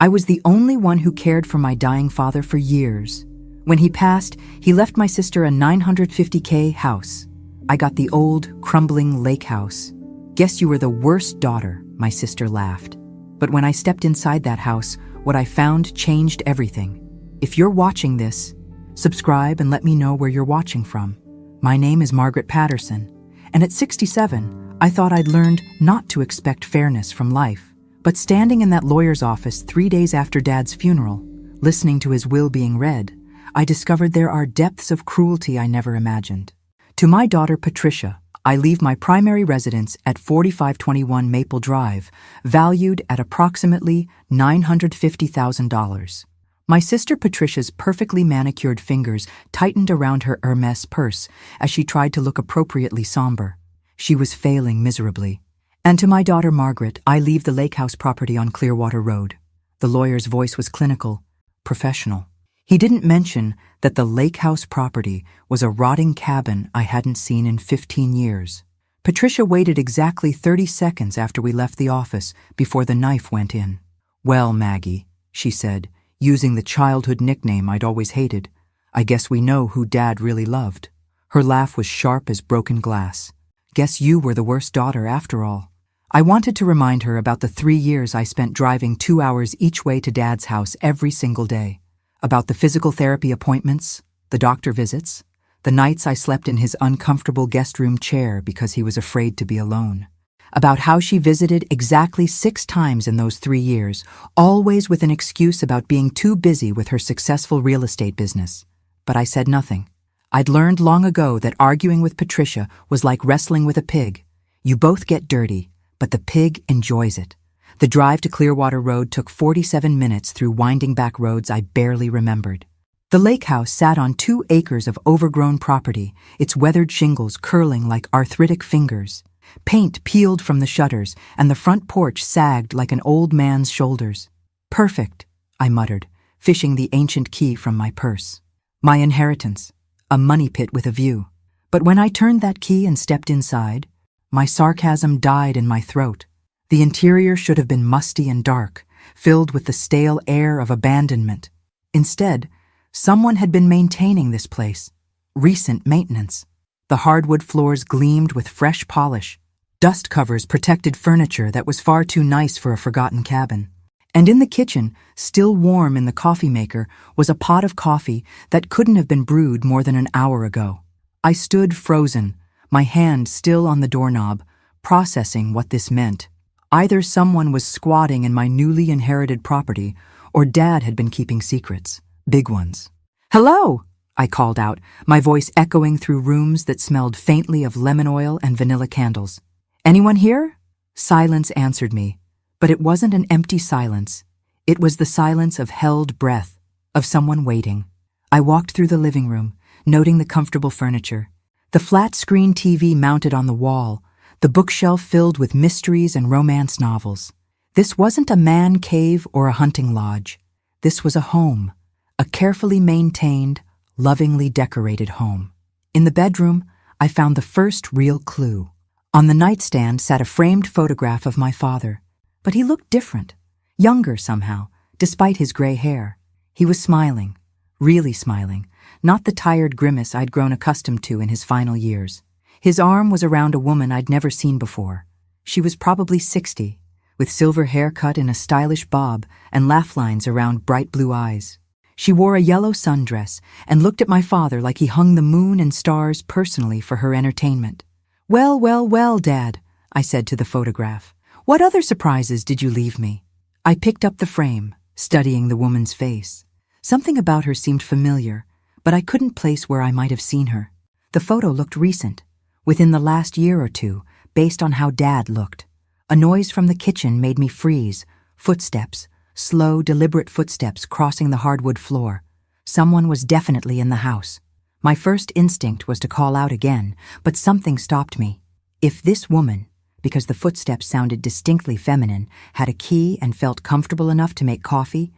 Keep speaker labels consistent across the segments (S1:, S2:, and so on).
S1: I was the only one who cared for my dying father for years. When he passed, he left my sister a $950K house. I got the old, crumbling lake house. Guess you were the worst daughter, my sister laughed. But when I stepped inside that house, what I found changed everything. If you're watching this, subscribe and let me know where you're watching from. My name is Margaret Patterson, and at 67, I thought I'd learned not to expect fairness from life. But standing in that lawyer's office 3 days after Dad's funeral, listening to his will being read, I discovered there are depths of cruelty I never imagined. To my daughter Patricia, I leave my primary residence at 4521 Maple Drive, valued at approximately $950,000. My sister Patricia's perfectly manicured fingers tightened around her Hermes purse as she tried to look appropriately somber. She was failing miserably. And to my daughter Margaret, I leave the lake house property on Clearwater Road. The lawyer's voice was clinical, professional. He didn't mention that the lake house property was a rotting cabin I hadn't seen in 15 years. Patricia waited exactly 30 seconds after we left the office before the knife went in. "Well, Maggie," she said, using the childhood nickname I'd always hated, "I guess we know who Dad really loved." Her laugh was sharp as broken glass. "Guess you were the worst daughter after all." I wanted to remind her about the 3 years I spent driving 2 hours each way to Dad's house every single day. About the physical therapy appointments, the doctor visits, the nights I slept in his uncomfortable guest room chair because he was afraid to be alone. About how she visited exactly 6 times in those 3 years, always with an excuse about being too busy with her successful real estate business. But I said nothing. I'd learned long ago that arguing with Patricia was like wrestling with a pig. You both get dirty, but the pig enjoys it. The drive to Clearwater Road took 47 minutes through winding back roads I barely remembered. The lake house sat on 2 acres of overgrown property, its weathered shingles curling like arthritic fingers. Paint peeled from the shutters, and the front porch sagged like an old man's shoulders. "Perfect," I muttered, fishing the ancient key from my purse. My inheritance, a money pit with a view. But when I turned that key and stepped inside, my sarcasm died in my throat. The interior should have been musty and dark, filled with the stale air of abandonment. Instead, someone had been maintaining this place. Recent maintenance. The hardwood floors gleamed with fresh polish. Dust covers protected furniture that was far too nice for a forgotten cabin. And in the kitchen, still warm in the coffee maker, was a pot of coffee that couldn't have been brewed more than an hour ago. I stood frozen, my hand still on the doorknob, processing what this meant. Either someone was squatting in my newly inherited property, or Dad had been keeping secrets. Big ones. "Hello!" I called out, my voice echoing through rooms that smelled faintly of lemon oil and vanilla candles. "Anyone here?" Silence answered me, but it wasn't an empty silence. It was the silence of held breath, of someone waiting. I walked through the living room, noting the comfortable furniture. The flat-screen TV mounted on the wall, the bookshelf filled with mysteries and romance novels. This wasn't a man cave or a hunting lodge. This was a home, a carefully maintained, lovingly decorated home. In the bedroom, I found the first real clue. On the nightstand sat a framed photograph of my father, but he looked different, younger somehow, despite his gray hair. He was smiling, really smiling, not the tired grimace I'd grown accustomed to in his final years. His arm was around a woman I'd never seen before. She was probably 60, with silver hair cut in a stylish bob and laugh lines around bright blue eyes. She wore a yellow sundress and looked at my father like he hung the moon and stars personally for her entertainment. "Well, well, well, Dad," I said to the photograph. "What other surprises did you leave me?" I picked up the frame, studying the woman's face. Something about her seemed familiar, but I couldn't place where I might have seen her. The photo looked recent, within the last year or two, based on how Dad looked. A noise from the kitchen made me freeze. Footsteps. Slow, deliberate footsteps crossing the hardwood floor. Someone was definitely in the house. My first instinct was to call out again, but something stopped me. If this woman, because the footsteps sounded distinctly feminine, had a key and felt comfortable enough to make coffee,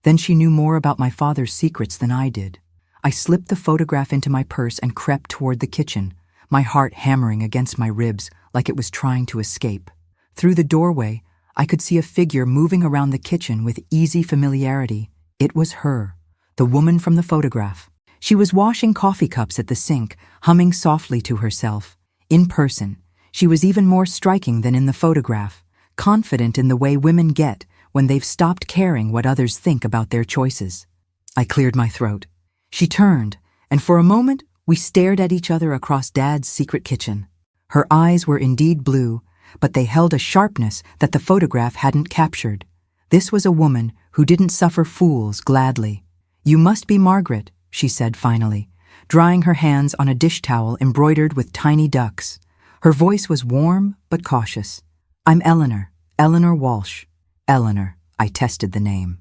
S1: then she knew more about my father's secrets than I did. I slipped the photograph into my purse and crept toward the kitchen, my heart hammering against my ribs like it was trying to escape. Through the doorway, I could see a figure moving around the kitchen with easy familiarity. It was her, the woman from the photograph. She was washing coffee cups at the sink, humming softly to herself. In person, she was even more striking than in the photograph, confident in the way women get when they've stopped caring what others think about their choices. I cleared my throat. She turned, and for a moment, we stared at each other across Dad's secret kitchen. Her eyes were indeed blue, but they held a sharpness that the photograph hadn't captured. This was a woman who didn't suffer fools gladly. "You must be Margaret," she said finally, drying her hands on a dish towel embroidered with tiny ducks. Her voice was warm but cautious. "I'm Eleanor, Eleanor Walsh." Eleanor, I tested the name.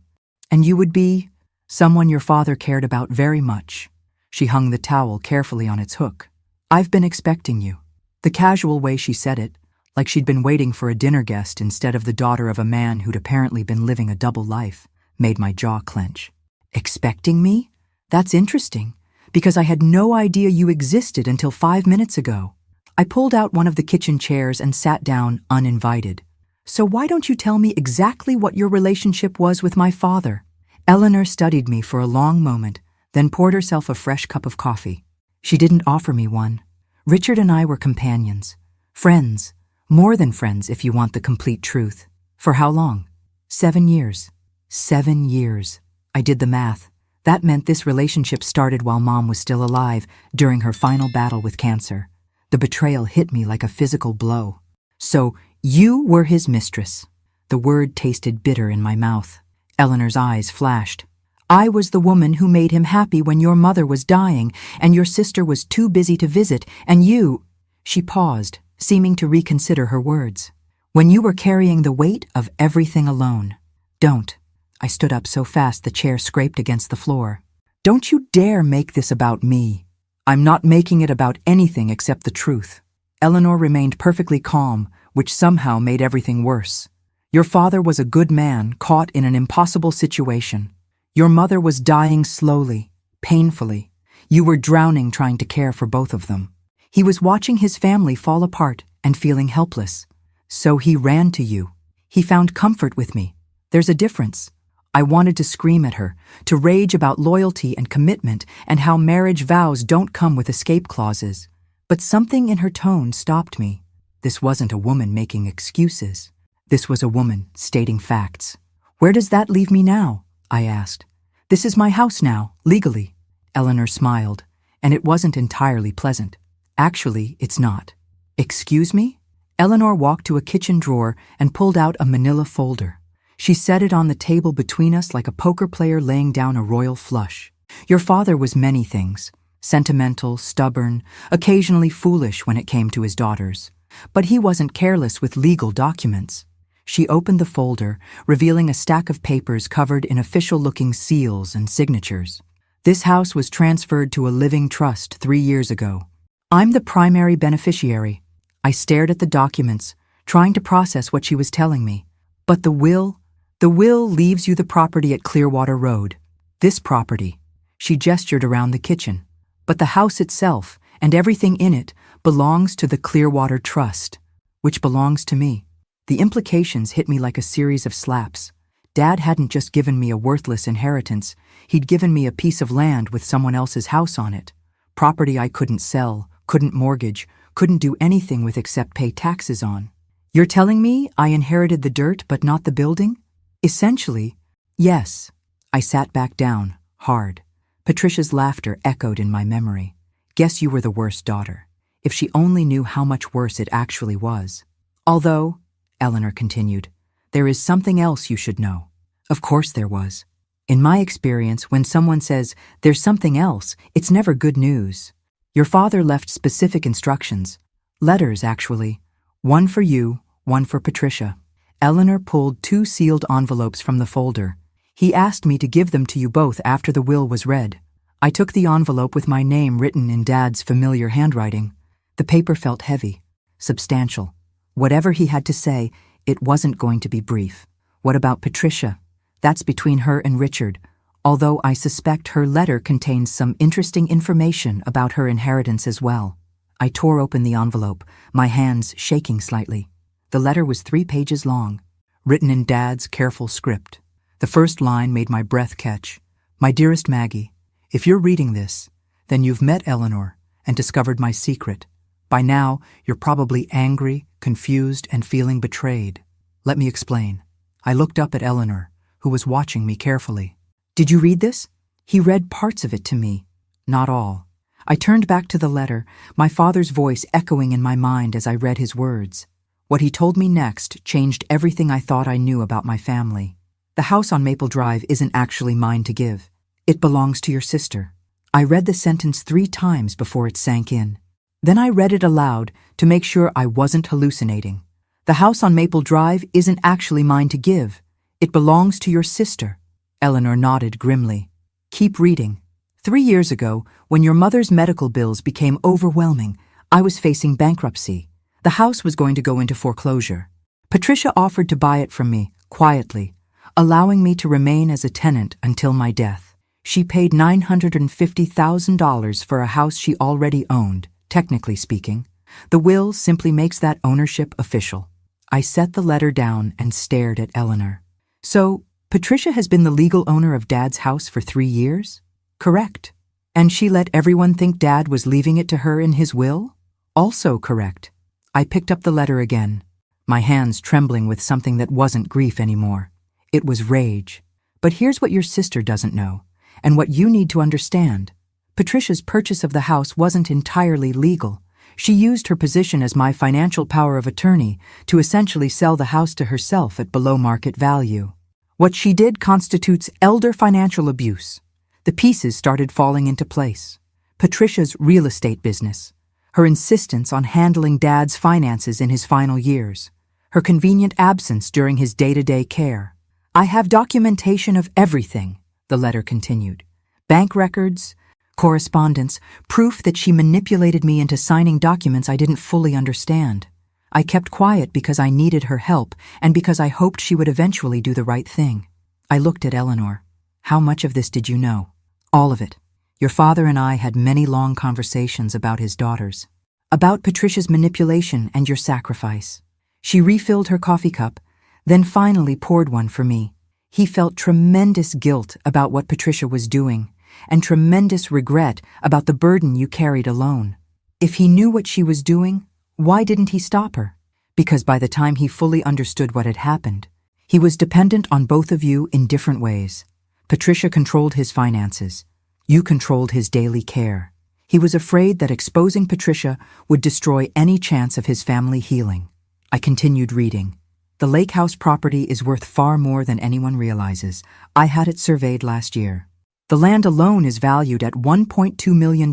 S1: "And you would be?" "Someone your father cared about very much." She hung the towel carefully on its hook. "I've been expecting you." The casual way she said it, like she'd been waiting for a dinner guest instead of the daughter of a man who'd apparently been living a double life, made my jaw clench. "Expecting me? That's interesting, because I had no idea you existed until 5 minutes ago." I pulled out one of the kitchen chairs and sat down uninvited. "So why don't you tell me exactly what your relationship was with my father?" Eleanor studied me for a long moment, then poured herself a fresh cup of coffee. She didn't offer me one. "Richard and I were companions. Friends. More than friends, if you want the complete truth." "For how long?" 7 years. 7 years. I did the math. That meant this relationship started while Mom was still alive, during her final battle with cancer. The betrayal hit me like a physical blow. "So, you were his mistress." The word tasted bitter in my mouth. Eleanor's eyes flashed. "I was the woman who made him happy when your mother was dying, and your sister was too busy to visit, and you—" She paused, seeming to reconsider her words. "When you were carrying the weight of everything alone." "Don't." I stood up so fast the chair scraped against the floor. "Don't you dare make this about me." "I'm not making it about anything except the truth." Eleanor remained perfectly calm, which somehow made everything worse. "Your father was a good man caught in an impossible situation. Your mother was dying slowly, painfully. You were drowning trying to care for both of them. He was watching his family fall apart and feeling helpless. So he ran to you. He found comfort with me. There's a difference." I wanted to scream at her, to rage about loyalty and commitment and how marriage vows don't come with escape clauses. But something in her tone stopped me. This wasn't a woman making excuses. This was a woman stating facts. "Where does that leave me now?" I asked. "This is my house now, legally." Eleanor smiled, and it wasn't entirely pleasant. "Actually, it's not." "Excuse me?" Eleanor walked to a kitchen drawer and pulled out a manila folder. She set it on the table between us like a poker player laying down a royal flush. "Your father was many things. Sentimental, stubborn, occasionally foolish when it came to his daughters. But he wasn't careless with legal documents." She opened the folder, revealing a stack of papers covered in official-looking seals and signatures. "This house was transferred to a living trust 3 years ago. I'm the primary beneficiary." I stared at the documents, trying to process what she was telling me. "But the will leaves you the property at Clearwater Road. This property." She gestured around the kitchen. "But the house itself, and everything in it, belongs to the Clearwater Trust, which belongs to me." The implications hit me like a series of slaps. Dad hadn't just given me a worthless inheritance, he'd given me a piece of land with someone else's house on it. Property I couldn't sell, couldn't mortgage, couldn't do anything with except pay taxes on. "You're telling me I inherited the dirt but not the building?" "Essentially, yes." I sat back down, hard. Patricia's laughter echoed in my memory. "Guess you were the worst daughter." If she only knew how much worse it actually was. "Although," Eleanor continued, "there is something else you should know." Of course there was. In my experience, when someone says, "there's something else," it's never good news. Your father left specific instructions. Letters, actually. One for you, one for Patricia. Eleanor pulled 2 sealed envelopes from the folder. "He asked me to give them to you both after the will was read." I took the envelope with my name written in Dad's familiar handwriting. The paper felt heavy, substantial. Whatever he had to say, it wasn't going to be brief. "What about Patricia?" "That's between her and Richard, although I suspect her letter contains some interesting information about her inheritance as well." I tore open the envelope, my hands shaking slightly. The letter was 3 pages long. written in Dad's careful script. The first line made my breath catch. My dearest Maggie, if you're reading this, then you've met Eleanor and discovered my secret. By now, you're probably angry, confused, and feeling betrayed. Let me explain. I looked up at Eleanor, who was watching me carefully. Did you read this? He read parts of it to me, not all. I turned back to the letter, my father's voice echoing in my mind as I read his words. What he told me next changed everything I thought I knew about my family. The house on Maple Drive isn't actually mine to give. It belongs to your sister. I read the sentence 3 times before it sank in. Then I read it aloud to make sure I wasn't hallucinating. The house on Maple Drive isn't actually mine to give. It belongs to your sister. Eleanor nodded grimly. Keep reading. 3 years ago, when your mother's medical bills became overwhelming, I was facing bankruptcy. The house was going to go into foreclosure. Patricia offered to buy it from me, quietly, allowing me to remain as a tenant until my death. She paid $950,000 for a house she already owned, technically speaking. The will simply makes that ownership official. I set the letter down and stared at Eleanor. So, Patricia has been the legal owner of Dad's house for 3 years? Correct. And she let everyone think Dad was leaving it to her in his will? Also correct. I picked up the letter again, my hands trembling with something that wasn't grief anymore. It was rage. But here's what your sister doesn't know, and what you need to understand. Patricia's purchase of the house wasn't entirely legal. She used her position as my financial power of attorney to essentially sell the house to herself at below market value. What she did constitutes elder financial abuse. The pieces started falling into place. Patricia's real estate business, her insistence on handling Dad's finances in his final years, her convenient absence during his day-to-day care. I have documentation of everything, the letter continued. Bank records, correspondence, proof that she manipulated me into signing documents I didn't fully understand. I kept quiet because I needed her help and because I hoped she would eventually do the right thing. I looked at Eleanor. How much of this did you know? All of it. Your father and I had many long conversations about his daughters, about Patricia's manipulation and your sacrifice. She refilled her coffee cup, then finally poured one for me. He felt tremendous guilt about what Patricia was doing, and tremendous regret about the burden you carried alone. If he knew what she was doing, why didn't he stop her? Because by the time he fully understood what had happened, he was dependent on both of you in different ways. Patricia controlled his finances. You controlled his daily care. He was afraid that exposing Patricia would destroy any chance of his family healing. I continued reading. The lake house property is worth far more than anyone realizes. I had it surveyed last year. The land alone is valued at $1.2 million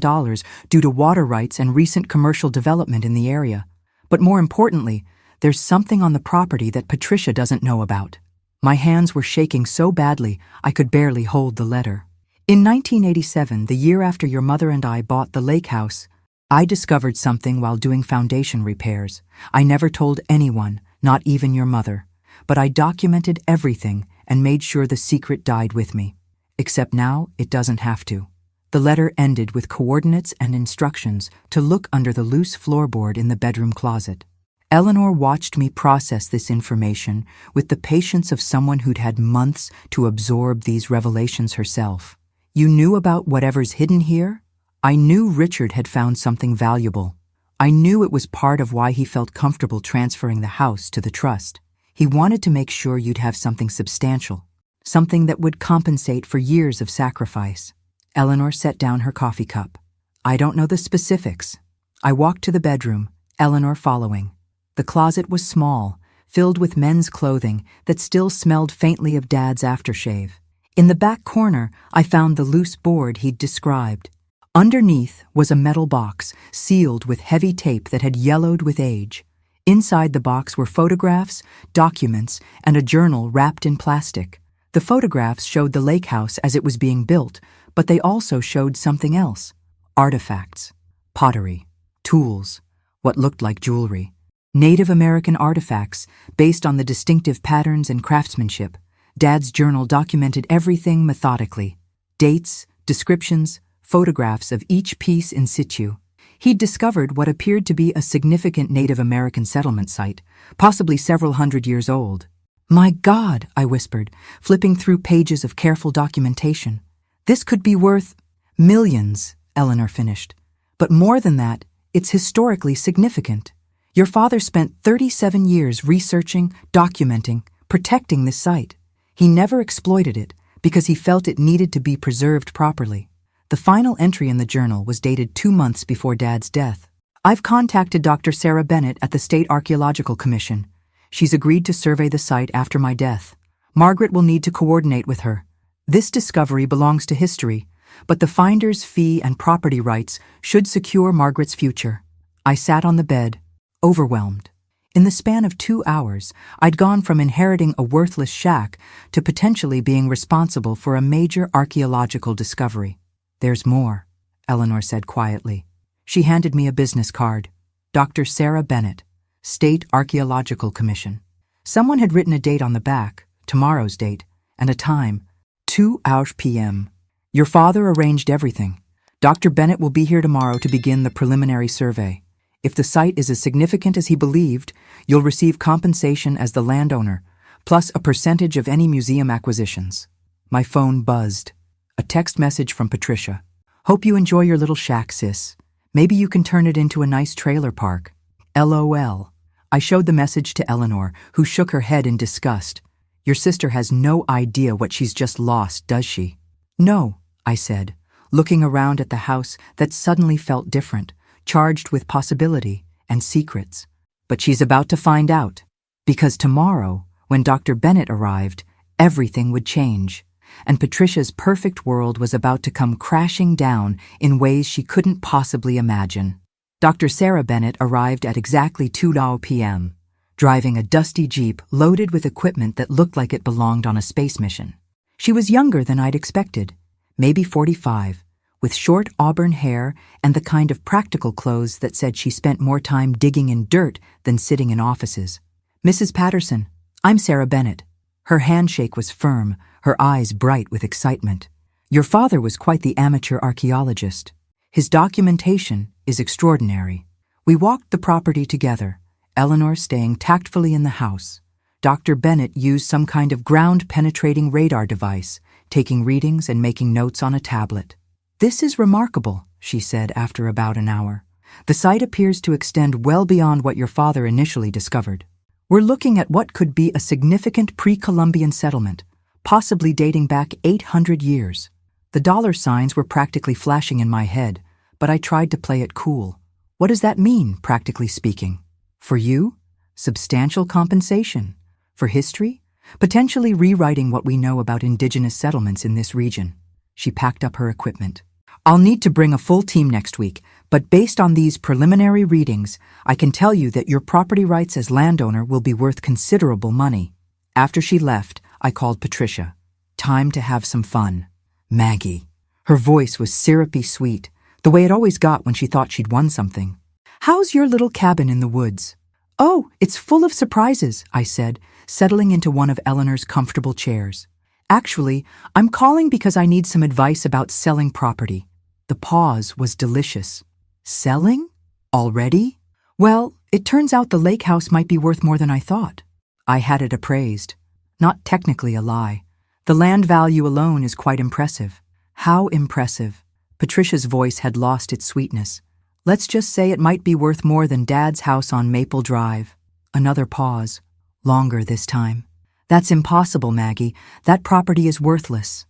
S1: due to water rights and recent commercial development in the area. But more importantly, there's something on the property that Patricia doesn't know about. My hands were shaking so badly I could barely hold the letter. In 1987, the year after your mother and I bought the lake house, I discovered something while doing foundation repairs. I never told anyone, not even your mother, but I documented everything and made sure the secret died with me. Except now, it doesn't have to. The letter ended with coordinates and instructions to look under the loose floorboard in the bedroom closet. Eleanor watched me process this information with the patience of someone who'd had months to absorb these revelations herself. You knew about whatever's hidden here? I knew Richard had found something valuable. I knew it was part of why he felt comfortable transferring the house to the trust. He wanted to make sure you'd have something substantial. Something that would compensate for years of sacrifice. Eleanor set down her coffee cup. I don't know the specifics. I walked to the bedroom, Eleanor following. The closet was small, filled with men's clothing that still smelled faintly of Dad's aftershave. In the back corner, I found the loose board he'd described. Underneath was a metal box, sealed with heavy tape that had yellowed with age. Inside the box were photographs, documents, and a journal wrapped in plastic. The photographs showed the lake house as it was being built, but they also showed something else. Artifacts, pottery, tools, what looked like jewelry. Native American artifacts based on the distinctive patterns and craftsmanship. Dad's journal documented everything methodically. Dates, descriptions, photographs of each piece in situ. He'd discovered what appeared to be a significant Native American settlement site, possibly several hundred years old. My God, I whispered, flipping through pages of careful documentation. This could be worth millions, Eleanor finished. But more than that, it's historically significant. Your father spent 37 years researching, documenting, protecting this site. He never exploited it because he felt it needed to be preserved properly. The final entry in the journal was dated 2 months before Dad's death. I've contacted Dr. Sarah Bennett at the State Archaeological Commission. She's agreed to survey the site after my death. Margaret will need to coordinate with her. This discovery belongs to history, but the finder's fee and property rights should secure Margaret's future. I sat on the bed, overwhelmed. In the span of 2 hours, I'd gone from inheriting a worthless shack to potentially being responsible for a major archaeological discovery. There's more, Eleanor said quietly. She handed me a business card. Dr. Sarah Bennett, State Archaeological Commission. Someone had written a date on the back, tomorrow's date, and a time, 2 p.m. Your father arranged everything. Dr. Bennett will be here tomorrow to begin the preliminary survey. If the site is as significant as he believed, you'll receive compensation as the landowner, plus a percentage of any museum acquisitions. My phone buzzed. A text message from Patricia. Hope you enjoy your little shack, sis. Maybe you can turn it into a nice trailer park. LOL. I showed the message to Eleanor, who shook her head in disgust. Your sister has no idea what she's just lost, does she? No, I said, looking around at the house that suddenly felt different, charged with possibility and secrets. But she's about to find out. Because tomorrow, when Dr. Bennett arrived, everything would change. And Patricia's perfect world was about to come crashing down in ways she couldn't possibly imagine. Dr. Sarah Bennett arrived at exactly 2 p.m., driving a dusty Jeep loaded with equipment that looked like it belonged on a space mission. She was younger than I'd expected, maybe 45, with short auburn hair and the kind of practical clothes that said she spent more time digging in dirt than sitting in offices. Mrs. Patterson, I'm Sarah Bennett. Her handshake was firm, her eyes bright with excitement. Your father was quite the amateur archaeologist. His documentation is extraordinary. We walked the property together, Eleanor staying tactfully in the house. Dr. Bennett used some kind of ground-penetrating radar device, taking readings and making notes on a tablet. This is remarkable, she said after about an hour. The site appears to extend well beyond what your father initially discovered. We're looking at what could be a significant pre-Columbian settlement, possibly dating back 800 years. The dollar signs were practically flashing in my head, but I tried to play it cool. What does that mean, practically speaking? For you? Substantial compensation. For history? Potentially rewriting what we know about indigenous settlements in this region. She packed up her equipment. I'll need to bring a full team next week, but based on these preliminary readings, I can tell you that your property rights as landowner will be worth considerable money. After she left, I called Patricia. Time to have some fun. Maggie. Her voice was syrupy sweet, the way it always got when she thought she'd won something. How's your little cabin in the woods? Oh, it's full of surprises, I said, settling into one of Eleanor's comfortable chairs. Actually, I'm calling because I need some advice about selling property. The pause was delicious. Selling? Already? Well, it turns out the lake house might be worth more than I thought. I had it appraised. Not technically a lie. The land value alone is quite impressive. How impressive? Patricia's voice had lost its sweetness. Let's just say it might be worth more than Dad's house on Maple Drive. Another pause. Longer this time. That's impossible, Maggie. That property is worthless.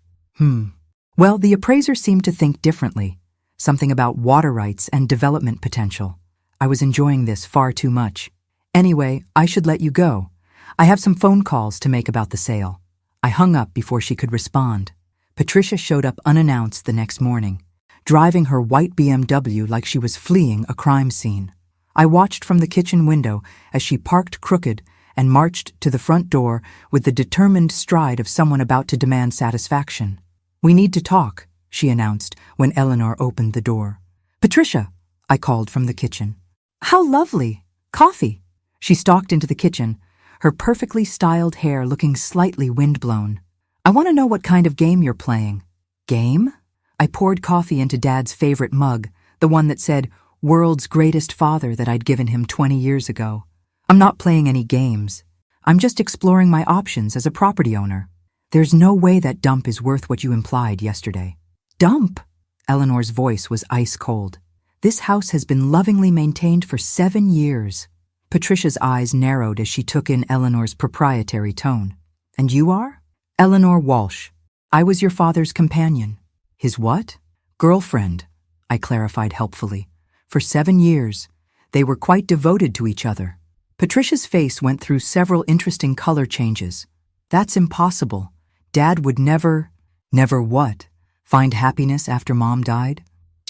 S1: Well, the appraiser seemed to think differently. Something about water rights and development potential. I was enjoying this far too much. Anyway, I should let you go. I have some phone calls to make about the sale. I hung up before she could respond. Patricia showed up unannounced the next morning, driving her white BMW like she was fleeing a crime scene. I watched from the kitchen window as she parked crooked and marched to the front door with the determined stride of someone about to demand satisfaction. We need to talk, she announced when Eleanor opened the door. Patricia, I called from the kitchen. How lovely! Coffee! She stalked into the kitchen, her perfectly styled hair looking slightly windblown. I want to know what kind of game you're playing. Game? I poured coffee into Dad's favorite mug, the one that said, "World's Greatest Father," that I'd given him 20 years ago. I'm not playing any games. I'm just exploring my options as a property owner. There's no way that dump is worth what you implied yesterday. Dump? Eleanor's voice was ice cold. This house has been lovingly maintained for 7 years. Patricia's eyes narrowed as she took in Eleanor's proprietary tone. And you are? Eleanor Walsh. I was your father's companion. His what? Girlfriend, I clarified helpfully. For 7 years. They were quite devoted to each other. Patricia's face went through several interesting color changes. That's impossible. Dad would never… Never what? Find happiness after Mom died?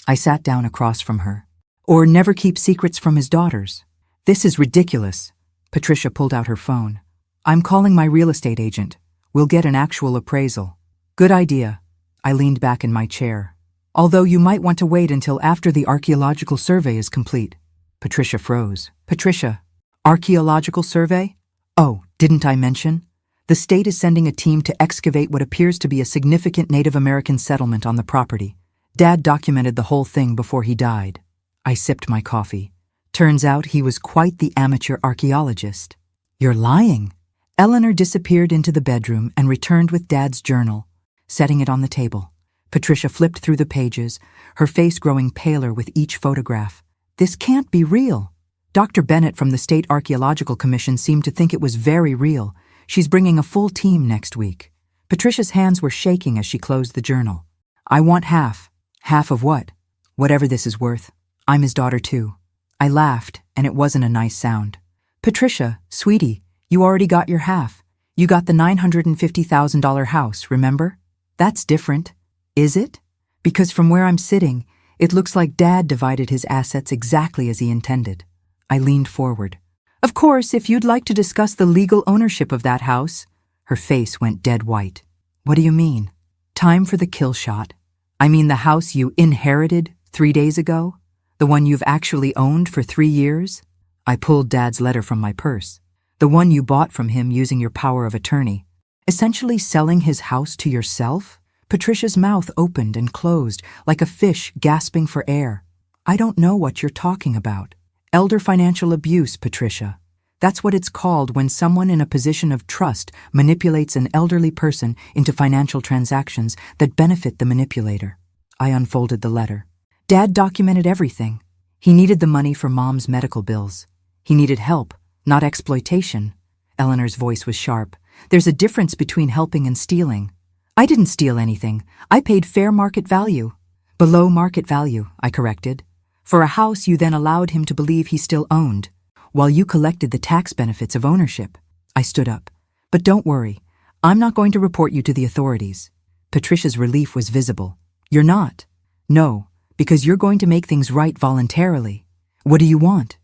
S1: I sat down across from her. Or never keep secrets from his daughters. This is ridiculous. Patricia pulled out her phone. I'm calling my real estate agent. We'll get an actual appraisal. Good idea. I leaned back in my chair. Although you might want to wait until after the archaeological survey is complete. Patricia froze. Patricia, archaeological survey? Oh, didn't I mention? The state is sending a team to excavate what appears to be a significant Native American settlement on the property. Dad documented the whole thing before he died. I sipped my coffee. Turns out he was quite the amateur archaeologist. You're lying. Eleanor disappeared into the bedroom and returned with Dad's journal, setting it on the table. Patricia flipped through the pages, her face growing paler with each photograph. This can't be real. Dr. Bennett from the State Archaeological Commission seemed to think it was very real. She's bringing a full team next week. Patricia's hands were shaking as she closed the journal. I want half. Half of what? Whatever this is worth. I'm his daughter too. I laughed, and it wasn't a nice sound. Patricia, sweetie, you already got your half. You got the $950,000 house, remember? That's different. Is it? Because from where I'm sitting, it looks like Dad divided his assets exactly as he intended. I leaned forward. Of course, if you'd like to discuss the legal ownership of that house. Her face went dead white. What do you mean? Time for the kill shot. I mean the house you inherited 3 days ago? The one you've actually owned for 3 years? I pulled Dad's letter from my purse. The one you bought from him using your power of attorney. Essentially selling his house to yourself? Patricia's mouth opened and closed like a fish gasping for air. I don't know what you're talking about. Elder financial abuse, Patricia. That's what it's called when someone in a position of trust manipulates an elderly person into financial transactions that benefit the manipulator. I unfolded the letter. Dad documented everything. He needed the money for Mom's medical bills. He needed help, not exploitation. Eleanor's voice was sharp. There's a difference between helping and stealing. I didn't steal anything. I paid fair market value. Below market value, I corrected. For a house you then allowed him to believe he still owned, while you collected the tax benefits of ownership. I stood up. But don't worry. I'm not going to report you to the authorities. Patricia's relief was visible. You're not. No, because you're going to make things right voluntarily. What do you want?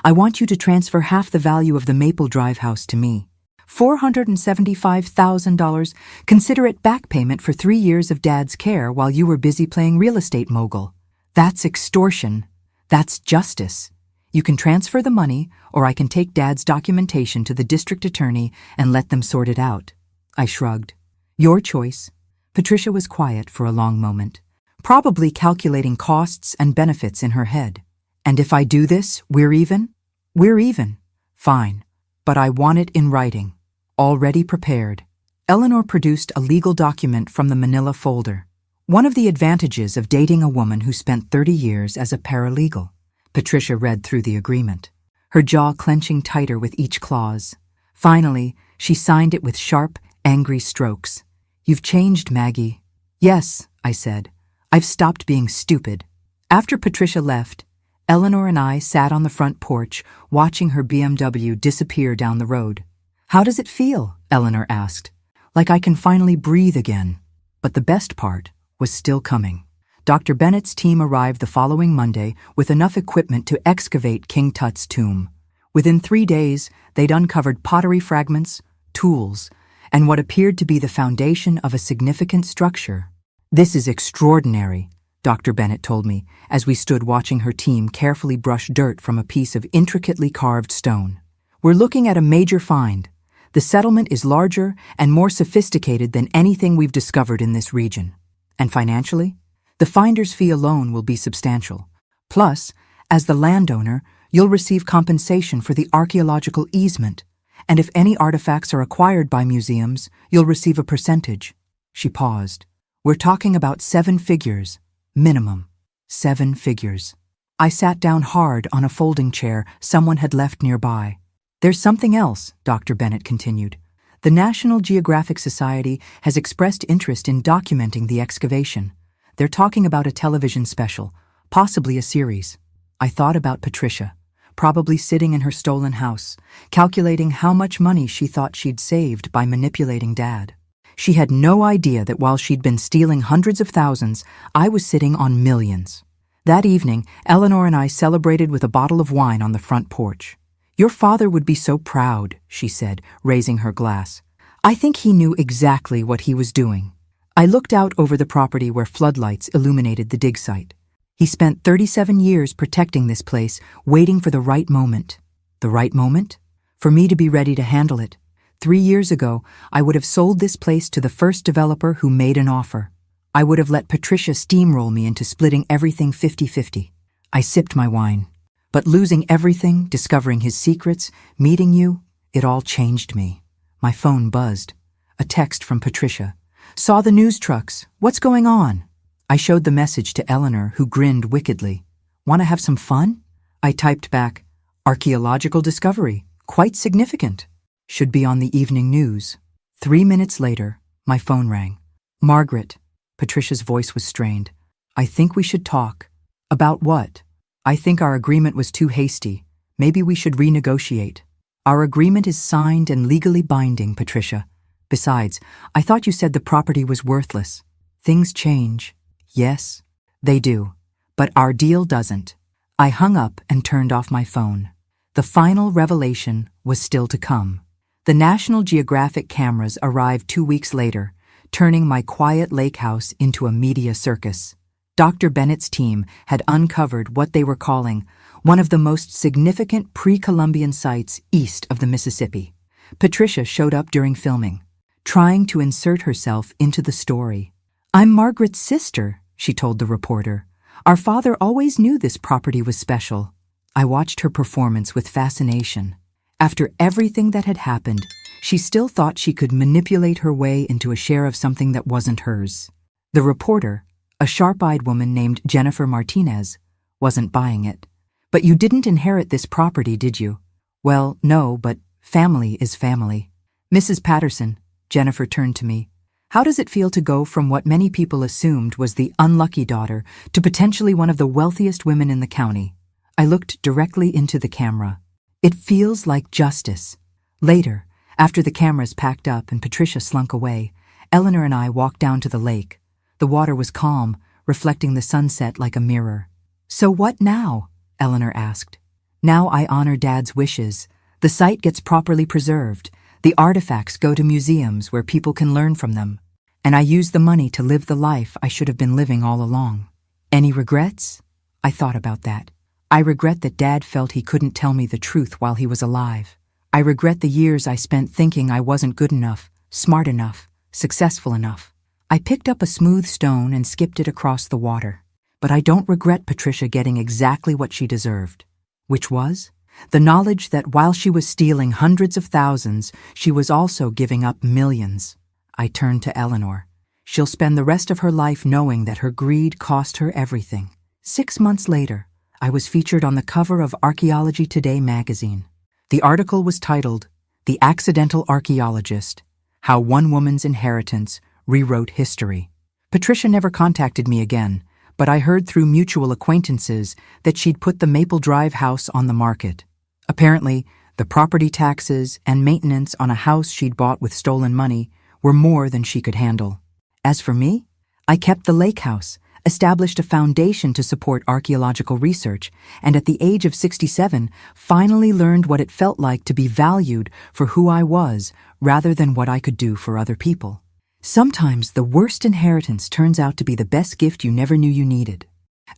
S1: I want you to transfer half the value of the Maple Drive house to me. $475,000. Consider it back payment for 3 years of Dad's care while you were busy playing real estate mogul. That's extortion. That's justice. You can transfer the money, or I can take Dad's documentation to the district attorney and let them sort it out. I shrugged. Your choice. Patricia was quiet for a long moment, probably calculating costs and benefits in her head. And if I do this, we're even? We're even. Fine. But I want it in writing. Already prepared. Eleanor produced a legal document from the manila folder. One of the advantages of dating a woman who spent 30 years as a paralegal. Patricia read through the agreement, her jaw clenching tighter with each clause. Finally, she signed it with sharp, angry strokes. You've changed, Maggie. Yes, I said. I've stopped being stupid. After Patricia left, Eleanor and I sat on the front porch, watching her BMW disappear down the road. How does it feel? Eleanor asked. Like I can finally breathe again. But the best part was still coming. Dr. Bennett's team arrived the following Monday with enough equipment to excavate King Tut's tomb. Within 3 days, they'd uncovered pottery fragments, tools, and what appeared to be the foundation of a significant structure. This is extraordinary, Dr. Bennett told me, as we stood watching her team carefully brush dirt from a piece of intricately carved stone. We're looking at a major find. The settlement is larger and more sophisticated than anything we've discovered in this region. And financially? The finder's fee alone will be substantial. Plus, as the landowner, you'll receive compensation for the archaeological easement. And if any artifacts are acquired by museums, you'll receive a percentage. She paused. We're talking about 7 figures. Minimum. 7 figures. I sat down hard on a folding chair someone had left nearby. There's something else, Dr. Bennett continued. The National Geographic Society has expressed interest in documenting the excavation. They're talking about a television special, possibly a series. I thought about Patricia, probably sitting in her stolen house, calculating how much money she thought she'd saved by manipulating Dad. She had no idea that while she'd been stealing hundreds of thousands, I was sitting on millions. That evening, Eleanor and I celebrated with a bottle of wine on the front porch. Your father would be so proud, she said, raising her glass. I think he knew exactly what he was doing. I looked out over the property where floodlights illuminated the dig site. He spent 37 years protecting this place, waiting for the right moment. The right moment? For me to be ready to handle it. 3 years ago, I would have sold this place to the first developer who made an offer. I would have let Patricia steamroll me into splitting everything 50-50. I sipped my wine. But losing everything, discovering his secrets, meeting you, it all changed me. My phone buzzed. A text from Patricia. Saw the news trucks. What's going on? I showed the message to Eleanor, who grinned wickedly. Want to have some fun? I typed back, archaeological discovery. Quite significant. Should be on the evening news. 3 minutes later, my phone rang. Margaret. Patricia's voice was strained. I think we should talk. About what? I think our agreement was too hasty. Maybe we should renegotiate. Our agreement is signed and legally binding, Patricia. Besides, I thought you said the property was worthless. Things change. Yes, they do. But our deal doesn't. I hung up and turned off my phone. The final revelation was still to come. The National Geographic cameras arrived 2 weeks later, turning my quiet lake house into a media circus. Dr. Bennett's team had uncovered what they were calling one of the most significant pre-Columbian sites east of the Mississippi. Patricia showed up during filming, trying to insert herself into the story. I'm Margaret's sister, she told the reporter. Our father always knew this property was special. I watched her performance with fascination. After everything that had happened, she still thought she could manipulate her way into a share of something that wasn't hers. The reporter, a sharp-eyed woman named Jennifer Martinez, wasn't buying it. But you didn't inherit this property, did you? Well, no, but family is family. Mrs. Patterson, Jennifer turned to me. How does it feel to go from what many people assumed was the unlucky daughter to potentially one of the wealthiest women in the county? I looked directly into the camera. It feels like justice. Later, after the cameras packed up and Patricia slunk away, Eleanor and I walked down to the lake. The water was calm, reflecting the sunset like a mirror. So what now? Eleanor asked. Now I honor Dad's wishes. The site gets properly preserved. The artifacts go to museums where people can learn from them. And I use the money to live the life I should have been living all along. Any regrets? I thought about that. I regret that Dad felt he couldn't tell me the truth while he was alive. I regret the years I spent thinking I wasn't good enough, smart enough, successful enough. I picked up a smooth stone and skipped it across the water. But I don't regret Patricia getting exactly what she deserved. Which was? The knowledge that while she was stealing hundreds of thousands, she was also giving up millions. I turned to Eleanor. She'll spend the rest of her life knowing that her greed cost her everything. 6 months later, I was featured on the cover of Archaeology Today magazine. The article was titled, The Accidental Archaeologist, How One Woman's Inheritance Rewrote History. Patricia never contacted me again, but I heard through mutual acquaintances that she'd put the Maple Drive house on the market. Apparently, the property taxes and maintenance on a house she'd bought with stolen money were more than she could handle. As for me, I kept the lake house, established a foundation to support archaeological research, and at the age of 67, finally learned what it felt like to be valued for who I was rather than what I could do for other people. Sometimes the worst inheritance turns out to be the best gift you never knew you needed.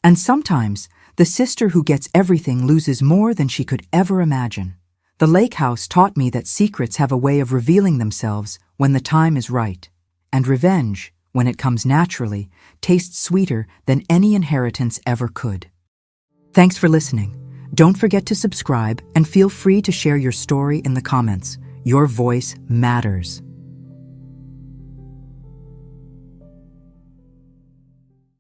S1: And sometimes the sister who gets everything loses more than she could ever imagine. The lake house taught me that secrets have a way of revealing themselves when the time is right, and revenge, when it comes naturally, tastes sweeter than any inheritance ever could. Thanks for listening. Don't forget to subscribe and feel free to share your story in the comments. Your voice matters.